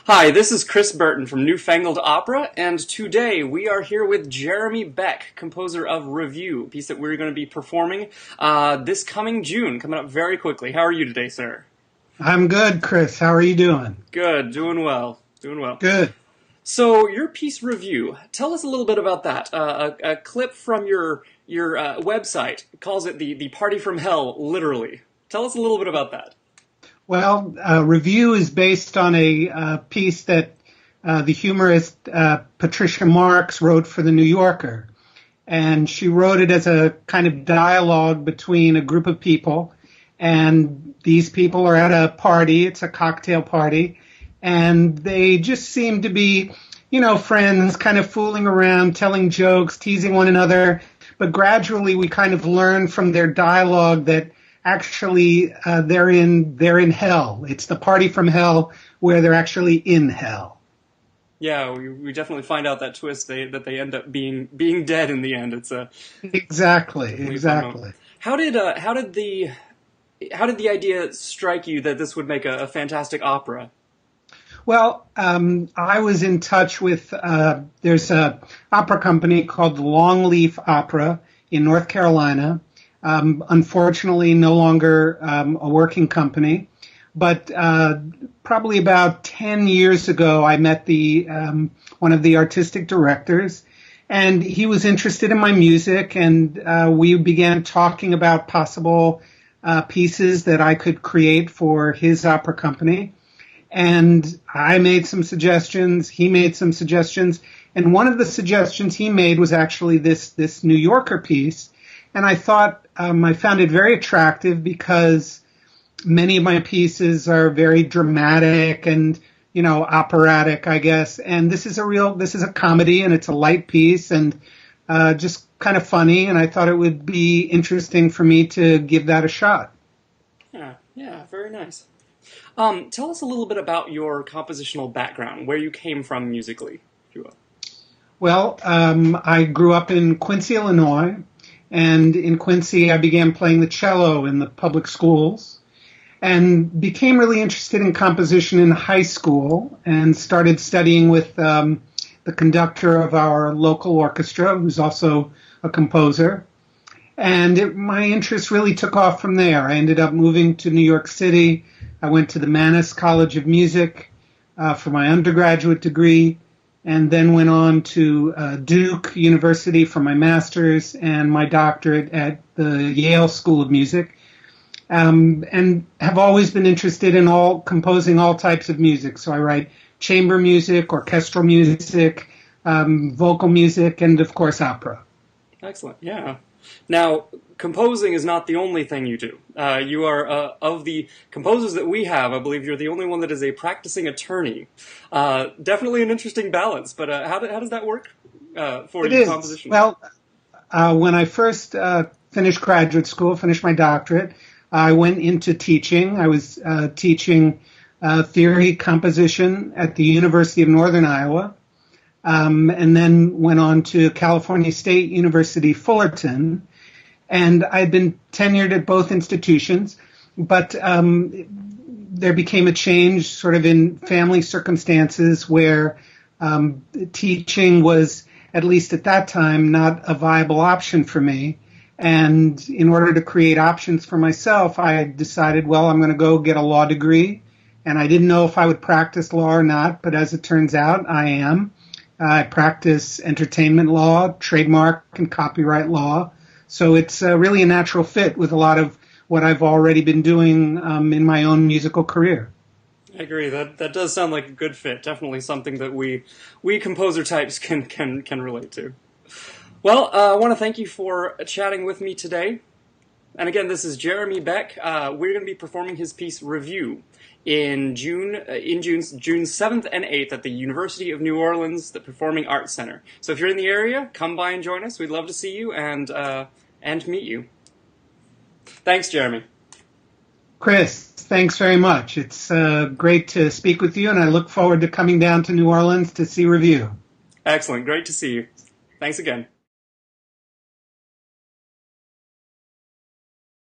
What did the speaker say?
Hi, this is Chris Burton from Newfangled Opera, and today we are here with Jeremy Beck, composer of Review, a piece that we're going to be performing this coming June, coming up very quickly. How are you today, sir? I'm good, Chris. How are you doing? Good, doing well, doing well. Good. So, your piece Review, tell us a little bit about that. A clip from your website calls it the Party from Hell, literally. Tell us a little bit about that. Well, Review is based on a piece that the humorist Patricia Marks wrote for The New Yorker. And she wrote it as a kind of dialogue between a group of people. And these people are at a party. It's a cocktail party. And they just seem to be, friends, kind of fooling around, telling jokes, teasing one another. But gradually we kind of learn from their dialogue that actually they're in hell. It's the party from hell where they're actually in hell. Yeah, we definitely find out that twist that they end up being dead in the end. It's a Exactly. How did the idea strike you that this would make a fantastic opera? Well, I was in touch with there's a opera company called the Longleaf Opera in North Carolina. Unfortunately, no longer a working company. But probably about 10 years ago, I met one of the artistic directors, and he was interested in my music, and we began talking about possible pieces that I could create for his opera company. And I made some suggestions, he made some suggestions, and one of the suggestions he made was actually this New Yorker piece. And I thought I found it very attractive because many of my pieces are very dramatic and, operatic, I guess. And this is a comedy, and it's a light piece and just kind of funny. And I thought it would be interesting for me to give that a shot. Yeah, very nice. Tell us a little bit about your compositional background, where you came from musically, if you will. Well, I grew up in Quincy, Illinois. And in Quincy, I began playing the cello in the public schools and became really interested in composition in high school and started studying with the conductor of our local orchestra, who's also a composer. And my interest really took off from there. I ended up moving to New York City. I went to the Mannes College of Music for my undergraduate degree, and then went on to Duke University for my master's and my doctorate at the Yale School of Music, and have always been interested in composing all types of music. So I write chamber music, orchestral music, vocal music, and of course opera. Excellent, yeah. Now, composing is not the only thing you do. You are, of the composers that we have, I believe you're the only one that is a practicing attorney. Definitely an interesting balance, but how does that work for your composition? Well, when I first finished graduate school, finished my doctorate, I went into teaching. I was teaching theory composition at the University of Northern Iowa. And then went on to California State University, Fullerton. And I'd been tenured at both institutions, but there became a change sort of in family circumstances where teaching was, at least at that time, not a viable option for me. And in order to create options for myself, I decided, well, I'm going to go get a law degree. And I didn't know if I would practice law or not, but as it turns out, I am. I practice entertainment law, trademark and copyright law. So it's really a natural fit with a lot of what I've already been doing in my own musical career. I agree. That does sound like a good fit. Definitely something that we composer types can relate to. Well, I want to thank you for chatting with me today. And again, this is Jeremy Beck. We're going to be performing his piece Review in June 7th and 8th at the University of New Orleans, the Performing Arts Center. So if you're in the area, come by and join us. We'd love to see you and meet you. Thanks, Jeremy. Chris, thanks very much. It's great to speak with you, and I look forward to coming down to New Orleans to see Review. Excellent. Great to see you. Thanks again.